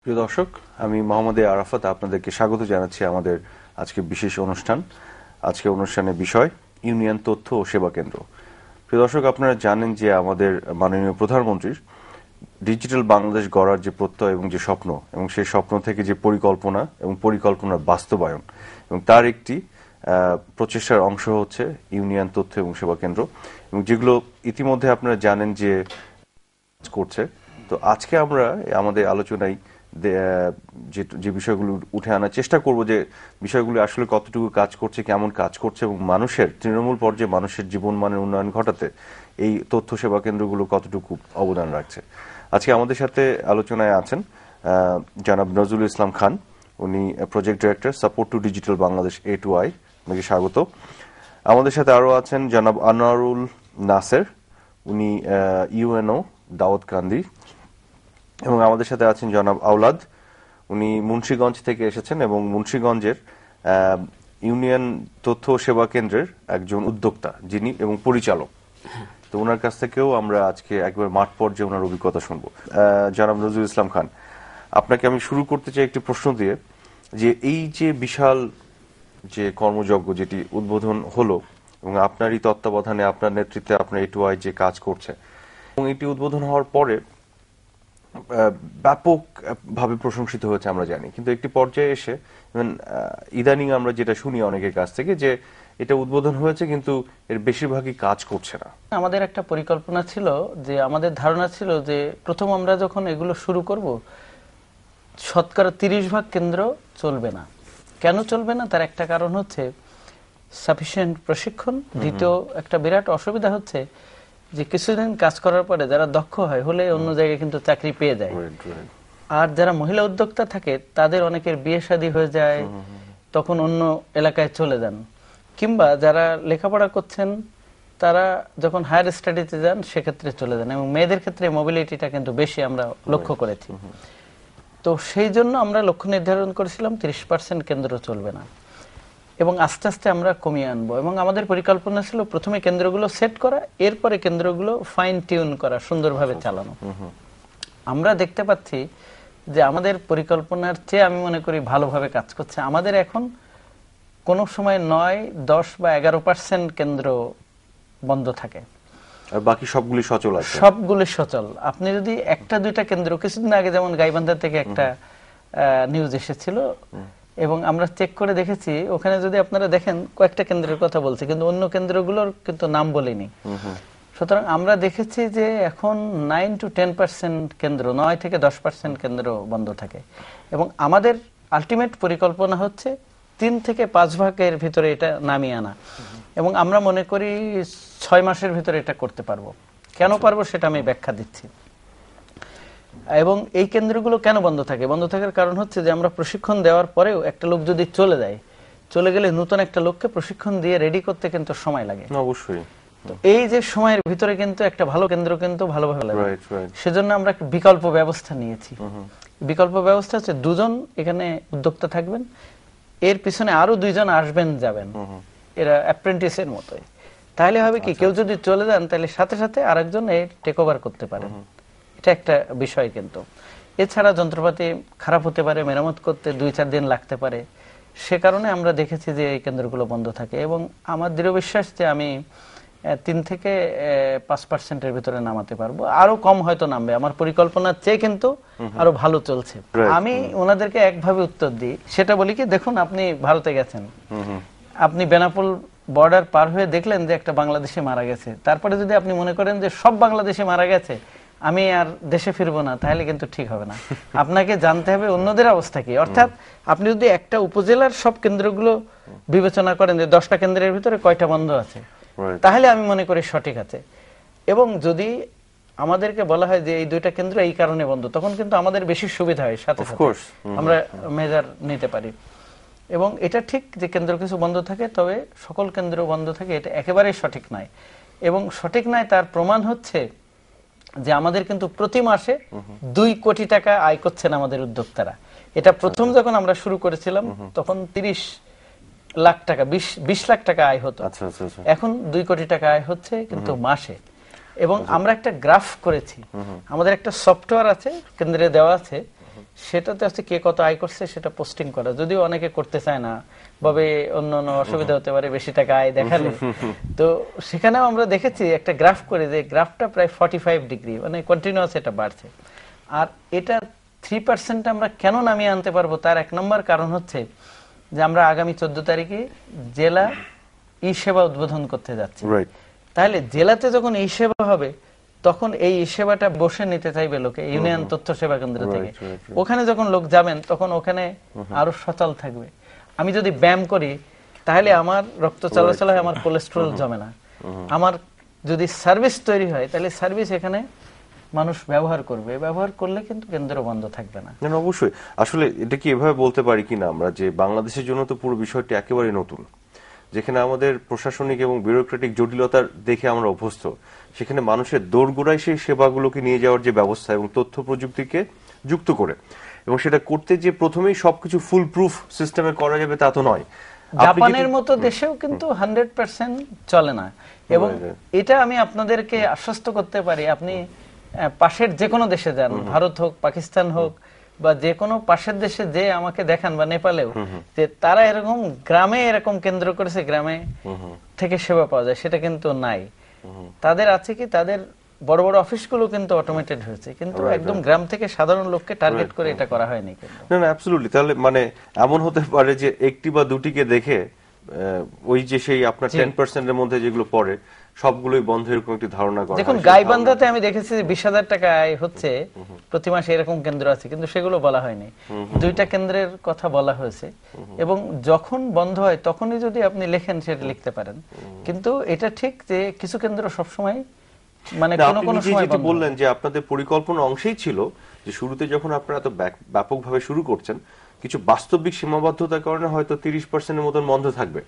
প্রিয় দর্শক, আমি মোহাম্মদ আরাফাত আপনাদেরকে স্বাগত জানাচ্ছি আমাদের আজকে বিশেষ অনুষ্ঠান। আজকে অনুষ্ঠানের বিষয় ইউনিয়ন তথ্য ও সেবা কেন্দ্র। প্রিয় দর্শক, আপনারা জানেন যে আমাদের মাননীয় প্রধানমন্ত্রীর ডিজিটাল বাংলাদেশ গড়ার যে প্রত্যয় এবং যে স্বপ্ন, এবং সেই স্বপ্ন থেকে যে পরিকল্পনা এবং পরিকল্পনার বাস্তবায়ন, এবং তার একটি প্রচেষ্টার অংশ হচ্ছে ইউনিয়ন তথ্য এবং সেবা কেন্দ্র, এবং যেগুলো ইতিমধ্যে আপনারা জানেন যে করছে। তো আজকে আমরা আমাদের আলোচনায় যে বিষয়গুলো উঠে আনার চেষ্টা করব, যে বিষয়গুলো আসলে কতটুকু কাজ করছে, কেমন কাজ করছে, এবং মানুষের তৃণমূল পর্যায়ে মানুষের জীবনমানের উন্নয়ন ঘটাতে এই তথ্য সেবা কেন্দ্রগুলো কতটুকু অবদান রাখছে। আজকে আমাদের সাথে আলোচনায় আছেন জনাব নজরুল ইসলাম খান, উনি project director, support to digital Bangladesh A2I। আপনাকে স্বাগত। আমাদের সাথে আরো আছেন জনাব আনোয়ারুল নাসের, উনি UNO দাউদকান্দি। এবং আমাদের সাথে আছেন জনাব আওলাদ, উনি মুন্সিগঞ্জ থেকে এসেছেন এবং মুন্সিগঞ্জের ইউনিয়ন তথ্য সেবা কেন্দ্রের একজন উদ্যোক্তা যিনি এবং পরিচালক। তো ওনার কাছ থেকেও আমরা আজকে একবার মাঠ পর্যায়ে ওনার অভিজ্ঞতা শুনবো। জনাব নজরুল ইসলাম খান, আপনাকে আমি শুরু করতে চাই একটি প্রশ্ন দিয়ে, যে এই যে বিশাল যে কর্মযজ্ঞ যেটি উদ্বোধন হলো এবং আপনারই তত্ত্বাবধানে, আপনার নেতৃত্বে আপনার A2I যে কাজ করছে, এবং এটি উদ্বোধন হওয়ার পরে ব্যাপকভাবে প্রশংসিত হয়েছে আমরা জানি, কিন্তু একটি পর্যায়ে এসে ইদানিং আমরা যেটা শুনি অনেকের কাছ থেকে, যে এটা উদ্বোধন হয়েছে কিন্তু এর বেশিরভাগই কাজ করছে না। আমাদের একটা পরিকল্পনা ছিল, যে আমাদের ধারণা ছিল যে প্রথম আমরা যখন এগুলো শুরু করব, শতকরা 30% কেন্দ্র চলবে না। কেন চলবে না? তার একটা কারণ হচ্ছে সাফিসিয়েন্ট প্রশিক্ষণ। দ্বিতীয় একটা বিরাট অসুবিধা হচ্ছে যে কিছুদিন কাজ করার পরে যারা দক্ষ হয় হলে অন্য জায়গায় কিন্তু চাকরি পেয়ে যায়, আর যারা মহিলা উদ্যোক্তা থাকে তাদের অনেকের বিয়ে শাদী হয়ে যায়, তখন অন্য এলাকায় চলে যান, কিংবা যারা লেখাপড়া করছেন তারা যখন হায়ার স্টাডিতে যান সেক্ষেত্রে চলে যান, এবং মেয়েদের ক্ষেত্রে মোবিলিটিটা কিন্তু বেশি আমরা লক্ষ্য করেছি। তো সেই জন্য আমরা লক্ষ্য নির্ধারণ করেছিলাম 30% কেন্দ্র চলবে না, এবং আস্তে আস্তে আমরা কমিয়ে আনবো। এবং আমাদের পরিকল্পনা ছিল প্রথমে কেন্দ্রগুলো সেট করা, এরপরে কেন্দ্রগুলো ফাইন টিউন করা, সুন্দরভাবে চালানো। আমরা দেখতে পাচ্ছি যে আমাদের পরিকল্পনার চেয়ে আমি মনে করি ভালোভাবে কাজ করছে। আমাদের এখন কোনো সময় 9, 10 বা 11% কেন্দ্র বন্ধ থাকে, আর বাকি সবগুলি সচল আছে। সবগুলি সচল। আপনি যদি একটা দুইটা কেন্দ্র, কিছুদিন আগে যেমন গাইবান্ধা থেকে একটা নিউজ এসেছিল, এবং আমরা চেক করে দেখেছি, ওখানে যদি আপনারা দেখেন কয়েকটা কেন্দ্রের কথা বলছে, কিন্তু অন্য কেন্দ্রগুলোর কিন্তু নাম বলিনি। সুতরাং আমরা দেখেছি যে এখন 9 to 10% কেন্দ্র, 9 থেকে 10% কেন্দ্র বন্ধ থাকে, এবং আমাদের আলটিমেট পরিকল্পনা হচ্ছে 3 থেকে 5 ভাগের ভিতরে এটা নামিয়ে আনা, এবং আমরা মনে করি 6 মাসের ভিতরে এটা করতে পারবো। কেন পারবো সেটা আমি ব্যাখ্যা দিচ্ছি। এবং এই কেন্দ্রগুলো কেন বন্ধ থাকে? বন্ধ থাকার কারণ হচ্ছে যে আমরা প্রশিক্ষণ দেওয়ার পরেও একটা লোক যদি চলে যায়, চলে গেলে নতুন একটা লোককে প্রশিক্ষণ দিয়ে রেডি করতে কিন্তু সময় লাগে। অবশ্যই। তো এই যে সময়ের ভিতরে কিন্তু একটা ভালো কেন্দ্র কিন্তু ভালোভাবে লাগে, সেজন্য আমরা একটা বিকল্প ব্যবস্থা নিয়েছি। বিকল্প ব্যবস্থা হচ্ছে 2 জন এখানে উদ্যোক্তা থাকবেন, এর পিছনে আরো 2 জন আসবেন যাবেন, এরা অ্যাপ্রেন্টিসের মতোই। তাহলে হবে কি, কেউ যদি চলে যান তাহলে সাথে সাথে আরেকজন এর টেক ওভার করতে পারেন। এটা একটা বিষয়। কিন্তু এছাড়া যন্ত্রপাতি খারাপ হতে পারে, মেরামত করতে 2-4 দিন লাগতে পারে, সে কারণে আমরা দেখেছি যে এই কেন্দ্রগুলো বন্ধ থাকে। এবং আমার দৃঢ় বিশ্বাস যে আমি 3 থেকে 5%-এর ভিতরে নামাতে পারবো, আরো কম হয়তো নামবে। আমার পরিকল্পনার চেয়ে কিন্তু আরো ভালো চলছে। আমি ওনাদেরকে একভাবে উত্তর দিই, সেটা বলি কি, দেখুন আপনি ভারতে গেছেন, আপনি বেনাপোল বর্ডার পার হয়ে দেখলেন যে একটা বাংলাদেশি মারা গেছে, তারপরে যদি আপনি মনে করেন যে সব বাংলাদেশি মারা গেছে, আমি আর দেশে ফিরবো না, তাহলে কিন্তু ঠিক হবে না। আপনাকে জানতে হবে অন্যদের অবস্থা কি। অর্থাৎ আপনি যদি একটা উপজেলার সব কেন্দ্রগুলো বিবেচনা করেন যে 10টা কেন্দ্রের ভিতরে কয়টা বন্ধ আছে, তাহলে আমি মনে করি সঠিক আছে। এবং যদি আমাদেরকে বলা হয় যে এই 2টা কেন্দ্র এই কারণে বন্ধ, তখন কিন্তু আমাদের বেশি সুবিধা হয়, সাথে সাথে আমরা মেজার নিতে পারি। এবং এটা ঠিক যে কেন্দ্র কিছু বন্ধ থাকে, তবে সকল কেন্দ্র বন্ধ থাকে এটা একেবারেই সঠিক নয়। এবং সঠিক নয় তার প্রমাণ হচ্ছে যে আমাদের কিন্তু প্রতি মাসে 2 কোটি টাকা আয় করছেন আমাদের উদ্যোক্তারা। এটা প্রথম যখন আমরা শুরু করেছিলাম তখন 30 লাখ টাকা, 20 লাখ টাকা আয় হতো। এখন 2 কোটি টাকা আয় হচ্ছে কিন্তু মাসে। এবং আমরা একটা গ্রাফ করেছি, আমাদের একটা সফটওয়্যার আছে কেন্দ্রে দেওয়া আছে, সেটাতে হচ্ছে কে কত আয় করছে সেটা পোস্টিং করা, যদিও অনেকে করতে চায় না, ভাবে অন্য অন্য অসুবিধা হতে পারে বেশি টাকা আয় দেখালে। তো সেখানেও আমরা দেখেছি একটা গ্রাফ করে, যে গ্রাফটা প্রায় 45 ডিগ্রি, মানে কন্টিনিউয়াস এটা বাড়ছে। আর এটা 3% আমরা কেন নামিয়ে আনতে পারবো, তার 1 নম্বর কারণ হচ্ছে যে আমরা আগামী 14 তারিখে জেলা ই সেবা উদ্বোধন করতে যাচ্ছি। তাহলে জেলাতে যখন এই সেবা হবে, তখন এই সেবাটা বসে নিতে চাইবে লোকে ইউনিয়ন তথ্য সেবা কেন্দ্র থেকে। ওখানে যখন লোক যাবেন তখন ওখানে আরো সচল থাকবে। আমি যদি ব্যায়াম করি তাহলে আমার রক্ত চলাচল হয়, আমার কোলেস্টেরল জমে না। আমার যদি সার্ভিস তৈরি হয় তাহলে সার্ভিস এখানে মানুষ ব্যবহার করবে, ব্যবহার করলে কিন্তু কেন্দ্র বন্ধ থাকবে না। অবশ্যই। আসলে এটা কি এভাবে বলতে পারি কিনা আমরা, যে বাংলাদেশের জন্য তো পুরো বিষয়টি একেবারে নতুন, যেখানে আমাদের প্রশাসনিক এবং ব্যুরোক্রেটিক জটিলতার দেখে আমরা অভ্যস্ত, সেখানে মানুষের দোরগোড়ায় সেই সেবাগুলোকে নিয়ে যাওয়ার যে ব্যবস্থা এবং তথ্য প্রযুক্তিকে যুক্ত করে, এবং সেটা করতে যে প্রথমেই সবকিছু ফুল প্রুফ সিস্টেমে করা যাবে তা তো নয়। জাপানের মতো দেশেও কিন্তু 100% চলে না, এবং এটা আমি আপনাদেরকে আশ্বস্ত করতে পারি। আপনি পাশের যে কোনো দেশে যান, ভারত হোক, পাকিস্তান হোক, বা যে কোনো পাশের দেশে যে আমাকে দেখান, বা নেপালেও, যে তারা এরকম গ্রামে এরকম কেন্দ্র করেছে, গ্রামে থেকে সেবা পাওয়া যায়, সেটা কিন্তু নাই। তাদের আছে কি, তাদের বড় বড় অফিসগুলো কিন্তু অটোমেটেড হয়েছে, কিন্তু একদম গ্রাম থেকে সাধারণ লোককে টার্গেট করে এটা করা হয়নি। না না, অ্যাবসলিউটলি। তাহলে মানে এমন হতে পারে যে একটি বা দুটিকে দেখে ওই যে সেই আপনার 10% এর মধ্যে যেগুলো পড়ে সবগুলোই বন্ধ, এরকম একটি ধারণা করা। দেখুন, গাইবান্ধাতে আমি দেখেছি 20,000 টাকা আয় হচ্ছে প্রতি মাসে, এরকম কেন্দ্র আছে, কিন্তু সেগুলো বলা হয়নি। 2টা কেন্দ্রের কথা বলা হয়েছে, এবং যখন বন্ধ হয় তখনই যদি আপনি লেখেন সেটা লিখতে পারেন। কিন্তু এটা ঠিক যে কিছু কেন্দ্র সবসময়, মানে কোন কোন সময় বললেন যে আপনাদের পরিকল্পনা অংশেই ছিল যে শুরুতে যখন আপনারা এত ব্যাপকভাবে শুরু করছেন, কিছু বাস্তবিক সীমাবদ্ধতার কারণে হয়তো 30% এর মতন বন্ধ থাকবে,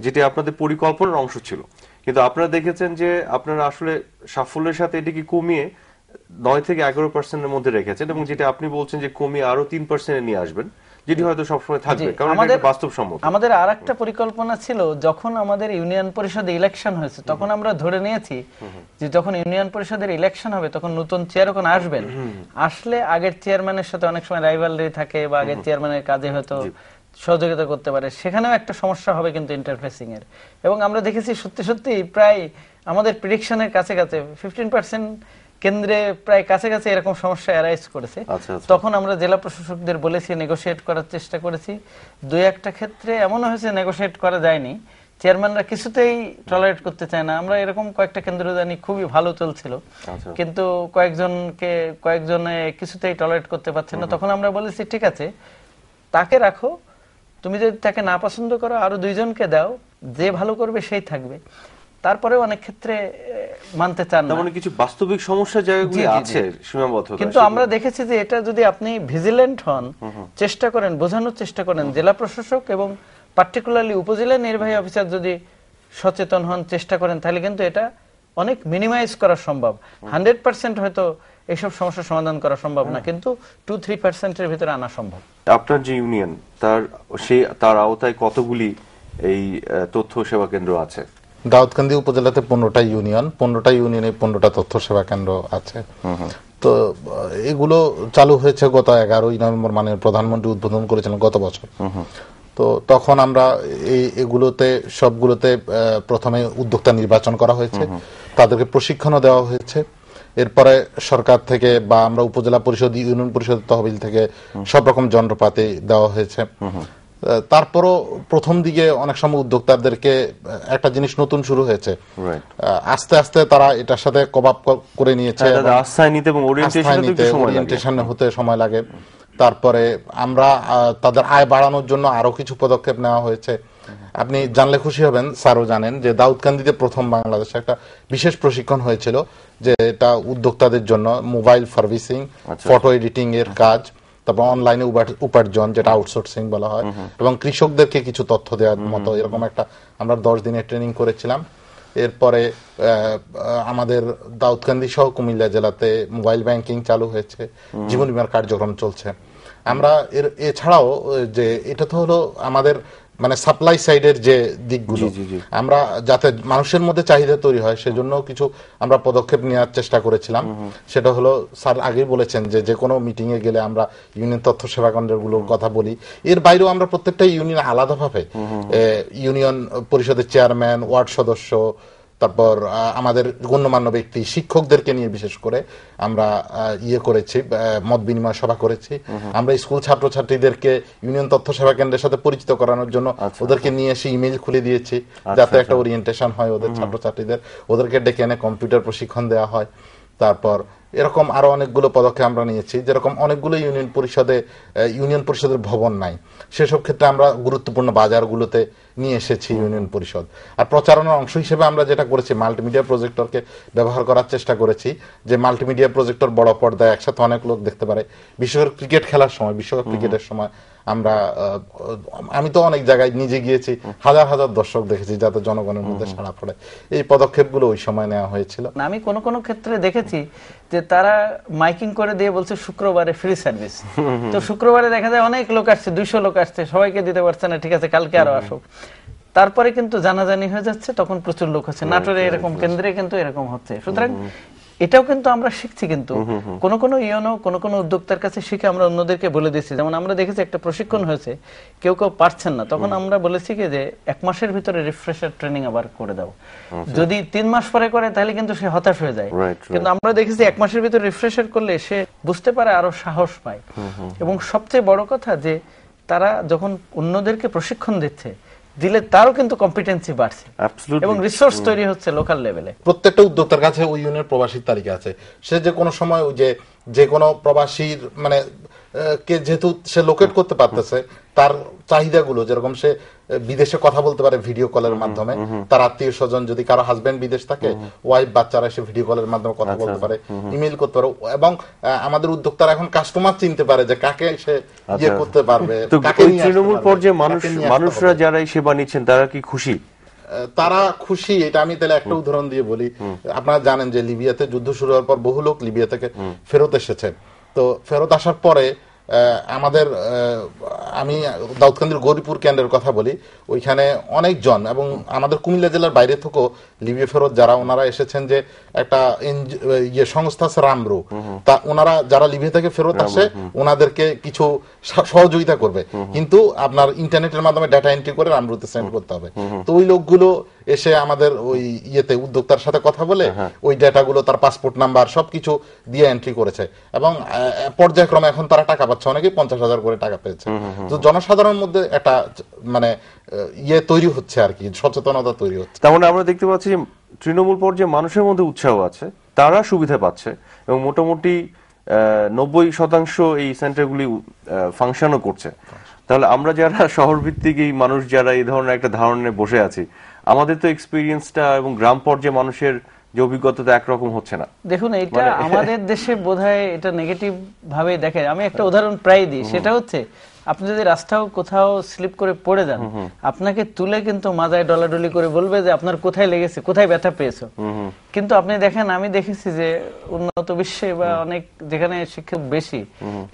যেটা আপনাদের পরিকল্পনার অংশ ছিল। কিন্তু আপনারা দেখেছেন যে আপনারা আসলে সাফল্যের সাথে এটিকে কমিয়ে 9 থেকে 11% এর মধ্যে রেখেছেন, এবং যেটা আপনি বলছেন যে কমিয়ে আরো 3% নিয়ে আসবেন, যেটি হয়তো সবসময় থাকবে, কারণ এটা বাস্তবসম্মত। আমাদের আরেকটা পরিকল্পনা ছিল, যখন আমাদের ইউনিয়ন পরিষদে ইলেকশন হয়েছে তখন আমরা ধরে নিয়েছি যে যখন ইউনিয়ন পরিষদের ইলেকশন হবে তখন নতুন চেয়ার ওখানে আসবেন, আসলে আগের চেয়ারম্যানের সাথে অনেক সময় রাইভালরি থাকে, বা আগের চেয়ারম্যানের কাজে হয়তো সহযোগিতা করতে পারে, সেখানেও একটা সমস্যা হবে কিন্তু ইন্টারফেসিং এর। এবং আমরা দেখেছি সত্যি সত্যি প্রায় আমাদের প্রেডিকশনের কাছে কাছে 15% কেন্দ্রে প্রায় কাছাকাছি এরকম সমস্যা অ্যারাইজ করেছে। তখন আমরা জেলা প্রশাসকদের বলেছি, নেগোশিয়েট করার চেষ্টা করেছি। 2-1টা ক্ষেত্রে এমনও হয়েছে নেগোশিয়েট করা যায়নি, চেয়ারম্যানরা কিছুতেই টলারেট করতে চায় না। আমরা এরকম কয়েকটা কেন্দ্র জানি খুবই ভালো চলছিল, কিন্তু কয়েকজনে কিছুতেই টলারেট করতে পারছে না। তখন আমরা বলেছি ঠিক আছে, তাকে রাখো, তুমি যদি তাকে না পছন্দ করো আরো 2 জনকে দাও, যে ভালো করবে সেই থাকবে। তারপরে অনেক ক্ষেত্রে মানতে চান না, মানে কিছু বাস্তবিক সমস্যা জায়গাগুলো আছে, সীমাবদ্ধতা। কিন্তু আমরা দেখেছি যে এটা যদি আপনি ভিজিল্যান্ট হন, চেষ্টা করেন, বোঝানোর চেষ্টা করেন, জেলা প্রশাসক এবং পার্টিকুলারলি উপজেলা নির্বাহী অফিসার যদি সচেতন হন, চেষ্টা করেন, তাহলে কিন্তু এটা অনেক মিনিমাইজ করা সম্ভব। 100% হয়তো এইসব সমস্যার সমাধান করা সম্ভব না, কিন্তু 2-3% এর ভিতরে আনা সম্ভব। আপনার যে ইউনিয়ন, তার আওতায় কতগুলি এই তথ্য সেবা কেন্দ্র আছে? দাউদকান্দি উপজেলাতে 15টা ইউনিয়ন, 15টা ইউনিয়নে 15টা তথ্য সেবা কেন্দ্র আছে। তো এগুলো চালু হয়েছে গত 11ই নভেম্বর, মাননীয় প্রধানমন্ত্রী উদ্বোধন করেছিলেন গত বছর। তো তখন আমরা এগুলোতে সবগুলোতে প্রথমে উদ্যোক্তা নির্বাচন করা হয়েছে, তাদেরকে প্রশিক্ষণও দেওয়া হয়েছে। এরপরে সরকার থেকে বা আমরা উপজেলা পরিষদ, ইউনিয়ন পরিষদ তহবিল থেকে সব রকম যন্ত্রপাতি দেওয়া হয়েছে। তারপরও প্রথম দিকে অনেক সময় উদ্যোক্তাদেরকে একটা জিনিস নতুন শুরু হয়েছে, আস্তে আস্তে তারা এটার সাথে কভাব করে নিয়েছে, ওরিয়েন্টেশন হতে সময় লাগে। তারপরে আমরা তাদের আয় বাড়ানোর জন্য আরো কিছু পদক্ষেপ নেওয়া হয়েছে। আপনি জানলে খুশি হবেন, স্যারও জানেন যে দাউদকান্দিতে প্রথম বাংলাদেশে একটা বিশেষ প্রশিক্ষণ হয়েছিল, যে এটা উদ্যোক্তাদের জন্য মোবাইল সার্ভিসিং, ফটো এডিটিং এর কাজ, তারপর অনলাইনে উপার্জন, যেটা আউটসোর্সিং বলা হয়, এবং কৃষকদেরকে কিছু তথ্য দেওয়ার মতো এরকম একটা আমরা 10 দিনের ট্রেনিং করেছিলাম। এরপরে আমাদের দাউদকান্দি সহ কুমিল্লা জেলাতে মোবাইল ব্যাংকিং চালু হয়েছে, জীবন বীমার কার্যক্রম চলছে। আমরা এছাড়াও যে এটা তো হলো আমাদের মানে সাপ্লাই সাইডের যে দিকগুলো আমরা যাতে মানুষের মধ্যে চাহিদা তৈরি হয় সেজন্য কিছু আমরা পদক্ষেপ নেওয়ার চেষ্টা করেছিলাম। সেটা হলো, স্যার আগেই বলেছেন যে কোনো মিটিং এ গেলে আমরা ইউনিয়ন তথ্য সেবা কেন্দ্রগুলোর কথা বলি। এর বাইরেও আমরা প্রত্যেকটা ইউনিয়ন আলাদাভাবে ইউনিয়ন পরিষদের চেয়ারম্যান, ওয়ার্ড সদস্য, তারপর আমাদের গণ্যমান্য ব্যক্তি, শিক্ষকদেরকে নিয়ে বিশেষ করে আমরা করেছি, মত বিনিময় সভা করেছি। আমরা স্কুল ছাত্রছাত্রীদেরকে ইউনিয়ন তথ্য সেবা কেন্দ্রের সাথে পরিচিত করানোর জন্য ওদেরকে নিয়ে এসে ইমেইল খুলে দিয়েছি, যাতে একটা ওরিয়েন্টেশন হয় ওদের ছাত্রছাত্রীদের। ওদেরকে ডেকে এনে কম্পিউটার প্রশিক্ষণ দেওয়া হয়। তারপর এরকম আরো অনেকগুলো পদক্ষেপ আমরা নিয়েছি। যেরকম অনেকগুলো ইউনিয়ন পরিষদের ভবন নাই, সেসব ক্ষেত্রে আমরা গুরুত্বপূর্ণ বাজারগুলোতে নিয়ে এসেছি ইউনিয়ন পরিষদ। আর প্রচারণার অংশ হিসেবে আমরা যেটা করেছি, মাল্টিমিডিয়া প্রজেক্টরকে ব্যবহার করার চেষ্টা করেছি, যে মাল্টিমিডিয়া প্রজেক্টর বড় পর্দায় একসাথে অনেক লোক দেখতে পারে। বিশেষ করে ক্রিকেট খেলার সময়, বিশ্বকাপ ক্রিকেটের সময় আমি তো অনেক জায়গায় নিজে গিয়েছি, হাজার হাজার দর্শক দেখেছি, যাতে জনগণের মধ্যে সাড়া পড়ে। এই পদক্ষেপগুলো ওই সময় নেওয়া হয়েছিল। আমি কোন কোন ক্ষেত্রে দেখেছি যে তারা মাইকিং করে দিয়ে বলছে শুক্রবারে ফ্রি সার্ভিস। তো শুক্রবারে দেখা যায় অনেক লোক আসছে, 200 লোক আসছে, সবাইকে দিতে পারছে না, ঠিক আছে কালকে আরো আসুক। তারপরে কিন্তু জানাজানি হয়ে যাচ্ছে, তখন প্রচুর লোক হচ্ছে। নাটোরে এরকম কেন্দ্রে কিন্তু এরকম হচ্ছে। সুতরাং এটাও কিন্তু আমরা শিখছি, কিন্তু কোন কোন ইউনো কোন কোন উদ্যোক্তার কাছে শিখে আমরা অন্যদেরকে বলে দিচ্ছি। যেমন আমরা দেখেছি একটা প্রশিক্ষণ হয়েছে, কেউ কেউ পারছেন না, তখন আমরা বলেছি কি যে 1 মাসের ভিতরে রিফ্রেশার ট্রেনিং আবার করে দাও। যদি 3 মাস পরে করে তাহলে কিন্তু সে হতাশ হয়ে যায়। কিন্তু আমরা দেখেছি 1 মাসের ভিতরে রিফ্রেশার করলে সে বুঝতে পারে, আরো সাহস পায়। এবং সবচেয়ে বড় কথা যে তারা যখন অন্যদেরকে প্রশিক্ষণ দিলে তারও কিন্তু কম্পিটেন্সি বাড়ছে এবং রিসোর্স তৈরি হচ্ছে লোকাল লেভেলে। প্রত্যেকটা উদ্যোক্তার কাছে ওই ইউনিয়নের প্রবাসীর তালিকা আছে। সে যে কোনো সময় যে কোনো প্রবাসীর মানে কে যেহেতু সে লোকেট করতে পারতেছে, তার চাহিদাগুলো, যেরকম সে বিদেশে কথা বলতে পারে ভিডিও কলের মাধ্যমে, তার আত্মীয় স্বজন যদি কারো হাজবেন্ড বিদেশ থাকে, ওয়াইফ বাচ্চারা সে ভিডিও কলের মাধ্যমে কথা বলতে পারে, ইমেইল করতে পারে। এবং আমাদের উদ্যোক্তারা এখন কাস্টমার চিনতে পারে যে কাকে সে করতে পারবে। তৃণমূল পর্যায়ে মানুষরা যারা এই সেবা নিচ্ছেন তারা কি খুশি? তারা খুশি। এটা আমি তাহলে একটা উদাহরণ দিয়ে বলি। আপনারা জানেন যে লিবিয়াতে যুদ্ধ শুরু হওয়ার পর বহু লোক লিবিয়া থেকে ফেরত এসেছে। তো ফেরত আসার পরে আমি দাউদকান্দির গৌরীপুর কেন্দ্রের কথা বলি, ওইখানে অনেকজন, এবং আমাদের কুমিল্লা জেলার বাইরে থেকেও লিবিয়া ফেরত যারা ওনারা এসেছেন, যে একটা সংস্থা আছে রামরু, তা ওনারা যারা লিবিয়া থেকে ফেরত আসে ওনাদেরকে কিছু সহযোগিতা করবে, কিন্তু আপনার ইন্টারনেটের মাধ্যমে ডাটা এন্ট্রি করে রামরুতে সেন্ড করতে হবে। তো ওই লোকগুলো এসে আমাদের ওই উদ্যোক্তার সাথে কথা বলে ওই ডেটাগুলো, তার পাসপোর্ট নাম্বার সবকিছু দিয়ে এন্ট্রি করেছে, এবং পর্যায়ক্রমে এখন তারা টাকা পাচ্ছে, অনেকে 50,000 করে টাকা পেয়েছে। তো জনসাধারণের মধ্যে একটা মানে তৈরি হচ্ছে আর কি, সচেতনতা তৈরি হচ্ছে। তার মানে আমরা দেখতে পাচ্ছি যে তৃণমূল পর্যায়ে মানুষের মধ্যে উৎসাহ আছে, তারা সুবিধা পাচ্ছে, এবং মোটামুটি 90% এই সেন্টারগুলি ফাংশনও করছে। তাহলে আমরা যারা শহর ভিত্তিক এই মানুষ যারা এই ধরনের একটা ধারণে বসে আছি, আমাদের তো এক্সপিরিয়েন্সটা এবং গ্রাম পর্যায়ে মানুষের যে অভিজ্ঞতা একরকম হচ্ছে না। দেখুন, এটা আমাদের দেশে বোধহয় এটা নেগেটিভ ভাবে দেখে। আমি একটা উদাহরণ প্রায় দিই, সেটা হচ্ছে আপনি যদি রাস্তাও কোথাও স্লিপ করে পড়ে যান, আপনাকে তুলে কিন্তু মাজায় ডলাডলি করে বলবে যে আপনার কোথায় লেগেছে, কোথায় ব্যথা পেয়েছো। কিন্তু আপনি দেখেন, আমি দেখেছি যে উন্নত বিশ্বে বা অনেক যেখানে শিক্ষা বেশি,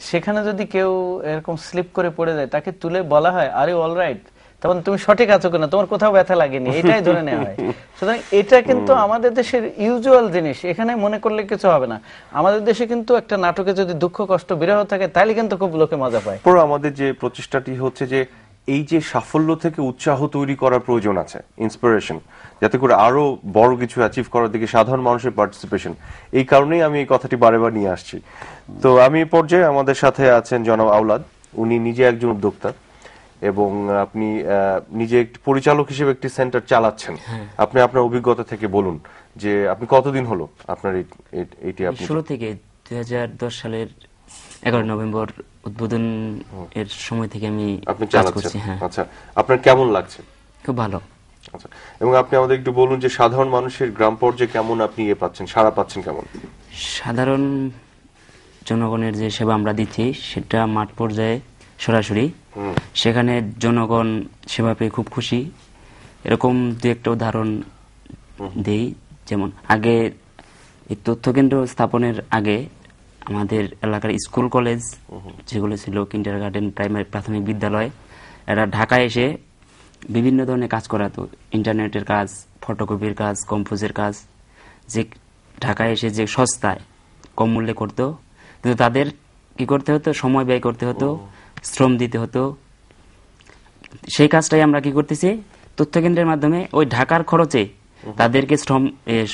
সেখানে যদি কেউ এরকম স্লিপ করে পড়ে যায়, তাকে তুলে বলা হয় আর ইউ অলরাইট, তখন তুমি সঠিক আছো কিনা, তোমার কোথাও ব্যথা লাগেনি, এটাই ধরে নেওয়া হয়। সুতরাং এটা কিন্তু আমাদের দেশের ইউজুয়াল জিনিস, এখানে মনে করলে কিছু হবে না। আমাদের দেশে কিন্তু একটা নাটকে যদি দুঃখ কষ্ট বিরহ থাকে, তাহলে কিন্তু খুব লোকে মজা পায়। পরে আমাদের যে প্রচেষ্টাটি হচ্ছে যে এই যে সাফল্য থেকে উৎসাহ তৈরি করার প্রয়োজন আছে, ইন্সপিরেশন, যাতে করে আরো বড় কিছু অ্যাচিভ করার দিকে সাধারণ মানুষের পার্টিসিপেশন। এই কারণেই আমি এই কথাটি বারেবার নিয়ে আসছি। তো আমি এই পর্যায়ে আমাদের সাথে আছেন জনাব আওলাদ, উনি নিজে একজন উদ্যোক্তা এবং আপনি নিজে একটি পরিচালক হিসেবে একটি সেন্টার চালাচ্ছেন। আপনি আপনার অভিজ্ঞতা থেকে বলুন যে আপনি কতদিন হলো আপনার এইটি? আপনি শুরু থেকে 2010 সালের 11 নভেম্বর উদ্বোধন এর সময় থেকে আমি কাজ করছি। আচ্ছা, আপনার কেমন লাগছে? খুব ভালো। আচ্ছা, এবং আপনি আমাদের একটু বলুন যে সাধারণ মানুষের গ্রাম পর্যায়ে কেমন আপনি পাচ্ছেন, সাড়া পাচ্ছেন কেমন? সাধারণ জনগণের যে সেবা আমরা দিচ্ছি সেটা মাঠ পর্যায়ে সরাসরি, সেখানে জনগণ সেবা পেয়ে খুব খুশি। এরকম দু একটা উদাহরণ দেই, যেমন আগে এই তথ্য কেন্দ্র স্থাপনের আগে আমাদের এলাকার স্কুল কলেজ যেগুলো ছিল, কিন্ডারগার্টেন, প্রাইমারি, প্রাথমিক বিদ্যালয়, এরা ঢাকায় এসে বিভিন্ন ধরনের কাজ করাতো, ইন্টারনেটের কাজ, ফটোকপির কাজ, কম্পোজের কাজ, যে ঢাকায় এসে যে সস্তায় কম মূল্যে করতো, কিন্তু তাদের কি করতে হতো, সময় ব্যয় করতে হতো, শ্রম দিতে হতো। সেই কাজটাই আমরা কি করতেছি, তথ্য কেন্দ্রের মাধ্যমে ওই ঢাকার খরচে তাদেরকে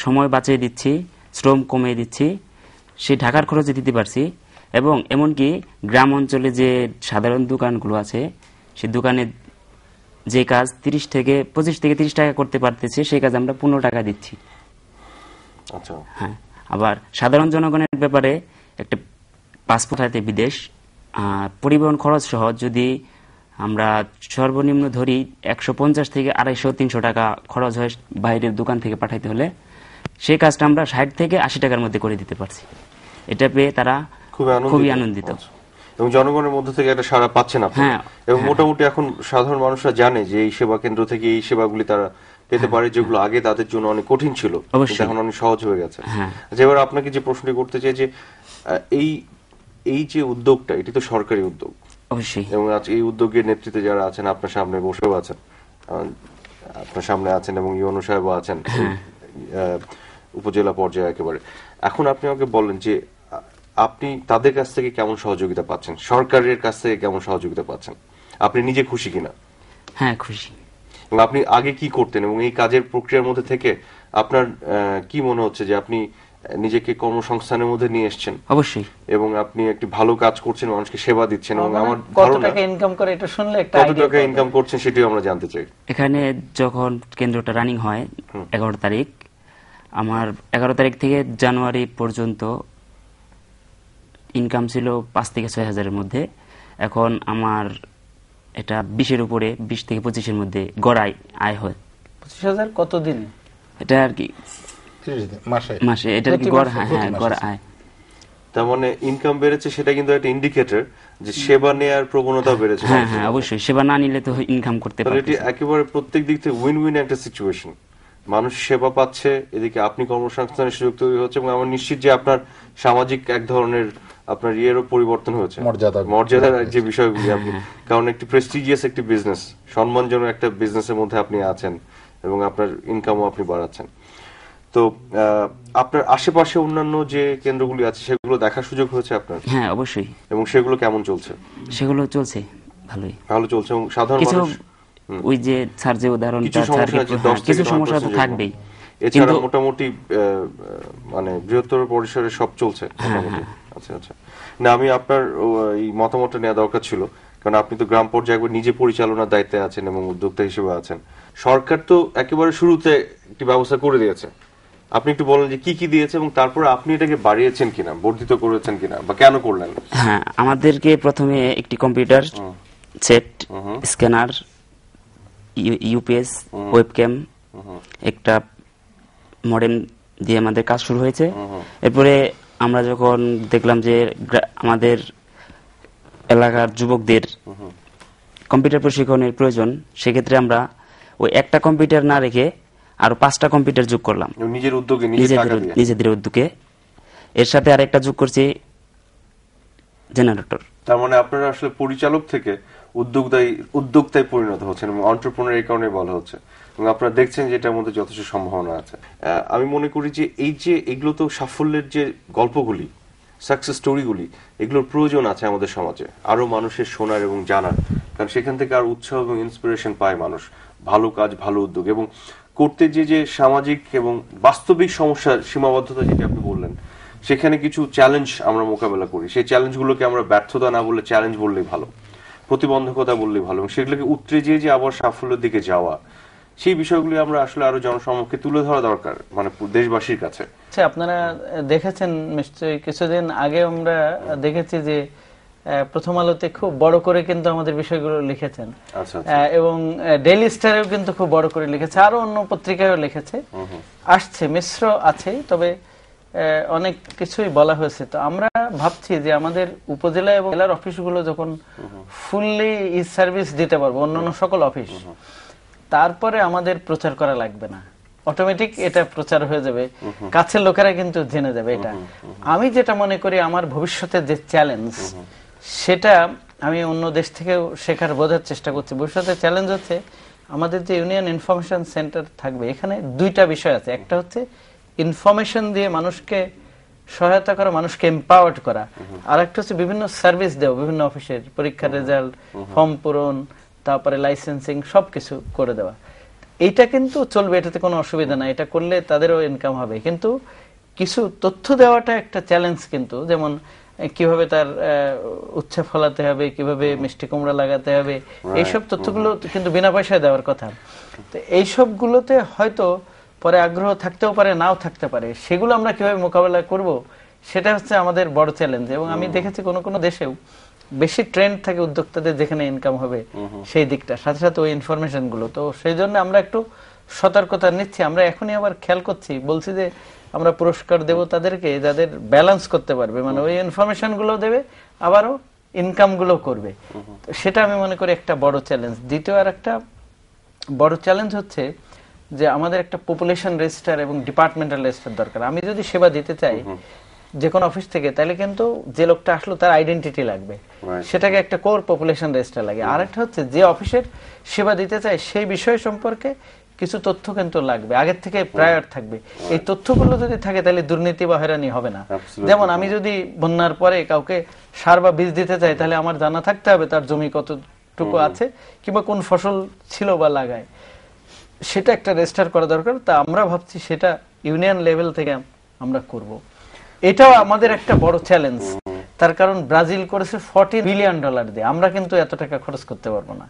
সময় বাঁচিয়ে দিচ্ছি, শ্রম কমিয়ে দিচ্ছি, সেই ঢাকার খরচে দিতে পারছি। এবং এমনকি গ্রাম অঞ্চলে যে সাধারণ দোকানগুলো আছে, সেই দোকানে যে কাজ 25 থেকে 30 টাকা করতে পারতেছে, সেই কাজ আমরা 15 টাকা দিচ্ছি। আচ্ছা, হ্যাঁ। আবার সাধারণ জনগণের ব্যাপারে একটা পাসপোর্ট হাতে বিদেশ, পরিবহন খরচ সহ যদি আমরা সর্বনিম্ন ধরি 150 থেকে 250-300 টাকা খরচ হয় বাইরের দোকান থেকে পাঠাইতে হলে, সেই কাজটা আমরা 60 থেকে 80 টাকার মধ্যে করে দিতে পারছি। এটা পেয়ে তারা খুবই আনন্দিত। এবং জনগণের মধ্যে থেকে একটা সাড়া পাচ্ছেন আপনারা। হ্যাঁ, এবং মোটামুটি এখন সাধারণ মানুষরা জানে যে এই সেবা কেন্দ্র থেকে এই সেবাগুলি তারা পেতে পারে, যেগুলো আগে তাদের জন্য অনেক কঠিন ছিল, এখন অনেক সহজ হয়ে গেছে। এবার আপনাকে যে প্রশ্নটি করতে চাই যে এই যে উদ্যোগটা, এটি তো সরকারি উদ্যোগ অবশ্যই, এবং আজ এই উদ্যোগের নেতৃত্বে যারা আছেন, আপনার সামনে বসেও আছেন, আপনার সামনে আছেন এবং ইউনো সাহেবও আছেন উপজেলা পর্যায়ে একেবারে। এখন আপনি আমাকে বলেন যে আপনি তাদের কাছ থেকে কেমন সহযোগিতা পাচ্ছেন, সরকারের কাছ থেকে কেমন সহযোগিতা পাচ্ছেন, আপনি নিজে খুশি কিনা? হ্যাঁ, খুশি। এবং আপনি আগে কি করতেন এবং এই কাজের প্রক্রিয়ার মধ্যে থেকে আপনার কি মনে হচ্ছে যে আপনি নিজেকে কর্মসংস্থানের মধ্যে নিয়ে এসেছেন? অবশ্যই। এবং আপনি একটি ভালো কাজ করছেন, মানুষকে সেবা দিচ্ছেন, এবং আমার কত টাকা ইনকাম করে এটা শুনলে একটা কত টাকা ইনকাম করছেন সেটাও আমরা জানতে চাই। এখানে যখন কেন্দ্রটা রানিং হয় 11 তারিখ, আমার 11 তারিখ থেকে জানুয়ারি পর্যন্ত ইনকাম ছিল 5 থেকে 6 হাজারের মধ্যে। এখন আমার এটা 20-এর উপরে, 20 থেকে 25-এর মধ্যে গড় আয় হয়। 25,000 কত দিনে? এটা আর কি মাসে, এটা কি গড় আয়। তার মানে ইনকাম বেড়েছে, সেটা কিন্তু একটা ইন্ডিকেটর যে সেবা নেয়ার প্রবণতা বেড়েছে। হ্যাঁ, অবশ্যই, সেবা না নিলে তো ইনকাম করতে পারবে। এটি একেবারে প্রত্যেক দিক থেকে উইন উইন একটা সিচুয়েশন। মানুষ সেবা পাচ্ছে, এদিকে আপনি কর্মসংস্থানের সুযোগ তৈরি হচ্ছে, এবং আমার নিশ্চিত যে আপনার সামাজিক এক ধরনের আপনার ইয়েরও পরিবর্তন হয়েছে, মর্যাদার যে বিষয়গুলি আপনি, কারণ একটি প্রেস্টিজিয়াস একটি বিজনেস, সম্মানজনক একটা বিজনেসের মধ্যে আপনি আছেন এবং আপনার ইনকামও আপনি বাড়াচ্ছেন। তো আপনার আশেপাশে অন্যান্য যে কেন্দ্রগুলি আছে সেগুলো দেখার সুযোগ হয়েছে আপনার? হ্যাঁ, অবশ্যই। এবং সেগুলো কেমন চলছে? সেগুলো চলছে ভালো চলছে। এবং সাধারণ মানুষ ওই যে স্যার যে উদাহরণটা, কিছু সমস্যা তো থাকবেই, এছাড়া মোটামুটি মানে বৃহত্তর পরিসরে সব চলছে মোটামুটি। আচ্ছা আচ্ছা, না আমি আপনার এই মতামতটা নেওয়া দরকার ছিল, কারণ আপনি তো গ্রাম পর্যায়ে একবার নিজে পরিচালনার দায়িত্বে আছেন এবং উদ্যোক্তা হিসেবে আছেন। সরকার তো একেবারে শুরুতে একটি ব্যবস্থা করে দিয়েছে, আপনি একটু বলেন যে কি কি দিয়েছে এবং তারপরে আপনি এটাকে বাড়িয়েছেন কিনা, বর্ধিত করেছেন কিনা, বা কেন করলেন? হ্যাঁ, আমাদেরকে প্রথমে একটি computer set, scanner, UPS, webcam, একটা মডেম দিয়ে আমাদের কাজ শুরু হয়েছে। এরপরে আমরা যখন দেখলাম যে আমাদের এলাকার যুবকদের কম্পিউটার প্রশিক্ষণের প্রয়োজন, সেক্ষেত্রে আমরা ওই একটা কম্পিউটার না রেখে আরো 5টা কম্পিউটার যোগ করলাম নিজেদের উদ্যোগে। এর সাথে আরেকটা যোগ করছি জেনারেটর। তার মানে আপনারা আসলে পরিচালক থেকে উদ্যোক্তায় পরিণত হচ্ছেন এবং এন্টারপ্রেনার এই কারণে বলা হচ্ছে, এবং আপনারা দেখছেন যে এটার মধ্যে যথেষ্ট সম্ভাবনা আছে। আমি মনে করি যে এই যে এগুলো তো সাফল্যের যে গল্পগুলি, সাকসেস স্টোরিগুলি, এগুলোর প্রয়োজন আছে আমাদের সমাজে, আরো মানুষের শোনার এবং জানার, কারণ সেখান থেকে আর উৎসাহ এবং ইন্সপিরেশন পায় মানুষ। ভালো কাজ, ভালো উদ্যোগ, এবং করতে যে সামাজিক এবং বাস্তবিক সমস্যার সীমাবদ্ধতা যেটা আপনি বললেন, সেখানে কিছু চ্যালেঞ্জ আমরা মোকাবেলা করি। সেই চ্যালেঞ্জগুলোকে আমরা ব্যর্থতা না বললে চ্যালেঞ্জ বললেই ভালো, প্রতিবন্ধকতা বললেই ভালো, এবং সেগুলোকে উতরে যে আবার সাফল্যের দিকে যাওয়া, সেই বিষয়গুলি আমরা আসলে আরো জনসমক্ষে তুলে ধরা দরকার, মানে দেশবাসীর কাছে। আপনারা দেখেছেন নিশ্চয়ই, কিছুদিন আগে আমরা দেখেছি যে প্রথম আলোতে খুব বড় করে কিন্তু আমাদের বিষয়গুলো লিখেছেন, এবং ডেইলি স্টারেও কিন্তু খুব বড় করে লিখেছে, আরো অন্য পত্রিকায়ও লিখেছে, আসছে মিশ্র আছে, তবে অনেক কিছুই বলা হয়েছে। তো আমরা ভাবছি যে আমাদের উপজেলা এবং জেলার অফিসগুলো যখন ফুললি ই সার্ভিস দিতে পারবো অন্যান্য সকল অফিস, তারপরে আমাদের প্রচার করা লাগবে না, অটোমেটিক এটা প্রচার হয়ে যাবে, কাছের লোকেরা কিন্তু জেনে যাবে। এটা আমি যেটা মনে করি আমার ভবিষ্যতের যে চ্যালেঞ্জ, সেটা আমি অন্য দেশ থেকেও শেখার বোঝার চেষ্টা করছি। ভবিষ্যতের চ্যালেঞ্জ হচ্ছে আমাদের যে ইউনিয়ন ইনফরমেশন সেন্টার থাকবে, এখানে দুইটা বিষয় আছে। একটা হচ্ছে ইনফরমেশন দিয়ে মানুষকে সহায়তা করা, মানুষকে এম্পাওয়ার্ড করা, আর একটা হচ্ছে বিভিন্ন সার্ভিস দেওয়া, বিভিন্ন অফিসের পরীক্ষার রেজাল্ট, ফর্ম পূরণ, তারপরে লাইসেন্সিং সবকিছু করে দেওয়া। এইটা কিন্তু চলবে, এটাতে কোনো অসুবিধা নাই, এটা করলে তাদেরও ইনকাম হবে। কিন্তু কিছু তথ্য দেওয়াটা একটা চ্যালেঞ্জ, কিন্তু যেমন কিভাবে তার উচ্ছে ফলাতে হবে, কিভাবে মিষ্টি কুমড়া লাগাতে হবে, এইসব তথ্যগুলো কিন্তু বিনা পয়সায় দেওয়ার কথা। তো এইসব গুলোতে হয়তো পরে আগ্রহ থাকতেও পারে, নাও থাকতে পারে। সেগুলো আমরা কিভাবে মোকাবেলা করব, সেটা হচ্ছে আমাদের বড় চ্যালেঞ্জ। এবং আমি দেখেছি কোনো কোনো দেশেও বেশি ট্রেন্ড থাকে উদ্যোক্তাদের যেখানে ইনকাম হবে সেই দিকটা, সাথে সাথে ওই ইনফরমেশন গুলো। তো সেই জন্য আমরা একটু সতর্কতা নিচ্ছি। আমরা এখনই আবার খেয়াল করছি, বলছি যে আমরা পুরস্কার দেব তাদেরকে যাদের ব্যালেন্স করতে পারবে, মানে ওই ইনফরমেশন গুলো দেবে আবারও ইনকাম গুলো করবে। সেটা আমি মনে করি একটা বড় চ্যালেঞ্জ। দ্বিতীয় আর একটা বড় চ্যালেঞ্জ হচ্ছে যে আমাদের একটা পপুলেশন রেজিস্টার এবং ডিপার্টমেন্টাল রেজিস্টার দরকার। আমি যদি সেবা দিতে চাই যে কোনো অফিস থেকে, তাহলে কিন্তু যে লোকটা আসলো তার আইডেন্টিটি লাগবে, সেটাকে একটা কোর পপুলেশন রেজিস্টার লাগে। আর একটা হচ্ছে যে অফিসের সেবা দিতে চাই সেই বিষয় সম্পর্কে কিছু তথ্য কিন্তু লাগবে, আগের থেকে প্রায়র থাকবে। এই তথ্যগুলো যদি থাকে তাহলে দুর্নীতি বা হয়রানি হবে না। যেমন আমি যদি বন্যার পরে কাউকে সার বা বীজ দিতে চাই, তাহলে আমার জানা থাকতে হবে তার জমি কতটুকু আছে, কিংবা কোন ফসল ছিল বা লাগায়, সেটা একটা রেজিস্টার করা দরকার। তা আমরা ভাবছি সেটা ইউনিয়ন লেভেল থেকে আমরা করব। এটাও আমাদের একটা বড় চ্যালেঞ্জ, তার কারণ ব্রাজিল করেছে $40 বিলিয়ন দিয়ে, আমরা কিন্তু এত টাকা খরচ করতে পারবো না।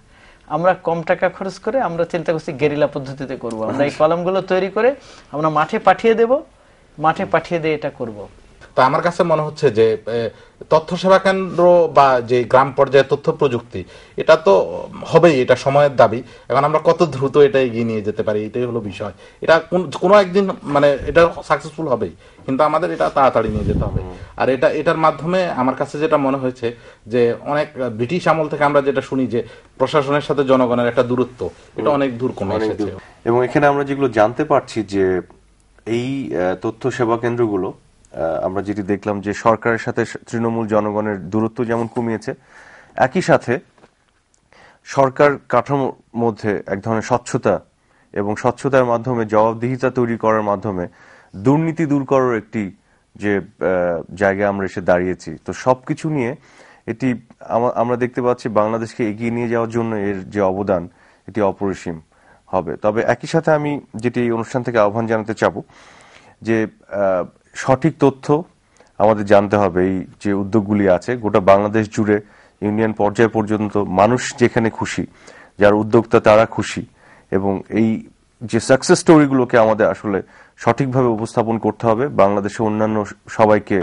আমরা কম টাকা খরচ করে আমরা চিন্তা করছি গেরিলা পদ্ধতিতে করব। আমরা এই কলামগুলো তৈরি করে আমরা মাঠে পাঠিয়ে দেব, মাঠে পাঠিয়ে দিয়ে এটা করব। তো আমার কাছে মনে হচ্ছে যে তথ্য সেবা কেন্দ্র বা যে গ্রাম পর্যায়ে তথ্য প্রযুক্তি, এটা তো হবেই, এটা সময়ের দাবি। এখন আমরা কত দ্রুত এটা এগিয়ে নিয়ে যেতে পারি, এটাই হলো বিষয়। এটা কোনো একদিন মানে এটা সাকসেসফুল হবেই, কিন্তু আমাদের এটা তাড়াতাড়ি নিয়ে যেতে হবে। আর এটার মাধ্যমে আমার কাছে যেটা মনে হয়েছে যে অনেক ব্রিটিশ আমল থেকে আমরা যেটা শুনি যে প্রশাসনের সাথে জনগণের একটা দূরত্ব, এটা অনেক দূর কমে এসেছে। এবং এখানে আমরা যেগুলো জানতে পারছি যে এই তথ্য সেবা কেন্দ্রগুলো আমরা যেটি দেখলাম যে সরকারের সাথে তৃণমূল জনগণের দূরত্ব যেমন কমিয়েছে, একই সাথে সরকার কাঠামোর মধ্যে এক ধরনের স্বচ্ছতা এবং স্বচ্ছতার মাধ্যমে জবাবদিহিতা তৈরি করার মাধ্যমে দুর্নীতি দূর করার একটি যে জায়গায় আমরা এসে দাঁড়িয়েছি। তো সবকিছু নিয়ে এটি আমরা দেখতে পাচ্ছি বাংলাদেশকে এগিয়ে নিয়ে যাওয়ার জন্য এর যে অবদান, এটি অপরিসীম হবে। তবে একই সাথে আমি যেটি এই অনুষ্ঠান থেকে আহ্বান জানাতে চাবো যে সঠিক তথ্য আমাদের জানতে হবে। এই যে উদ্যোগগুলি আছে গোটা বাংলাদেশ জুড়ে ইউনিয়ন পর্যায় পর্যন্ত মানুষ যেখানে খুশি, যারা উদ্যোক্তা তারা খুশি, এবং এই যে সাকসেস স্টোরিগুলোকে আমাদের আসলে সঠিকভাবে উপস্থাপন করতে হবে বাংলাদেশের অন্যান্য সবাইকে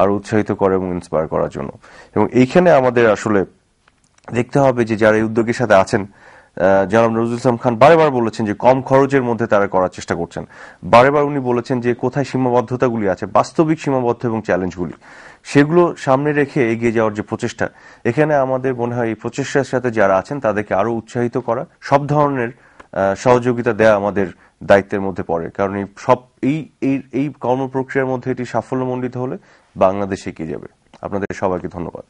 আরো উৎসাহিত করা এবং ইন্সপায়ার করার জন্য। এবং এইখানে আমাদের আসলে দেখতে হবে যে যারা এই উদ্যোগের সাথে আছেন, জনাব নজরুল ইসলাম খান বারেবার বলেছেন যে কম খরচের মধ্যে তারা করার চেষ্টা করছেন। বারেবার উনি বলেছেন যে কোথায় সীমাবদ্ধতাগুলি আছে, বাস্তবিক সীমাবদ্ধ এবং চ্যালেঞ্জগুলি, সেগুলো সামনে রেখে এগিয়ে যাওয়ার যে প্রচেষ্টা, এখানে আমাদের মনে হয় এই প্রচেষ্টার সাথে যারা আছেন তাদেরকে আরো উৎসাহিত করা, সব ধরনের সহযোগিতা দেয়া আমাদের দায়িত্বের মধ্যে পড়ে। কারণ এই কর্মপ্রক্রিয়ার মধ্যে এটি সাফল্যমণ্ডিত হলে বাংলাদেশ এগিয়ে যাবে। আপনাদের সবাইকে ধন্যবাদ।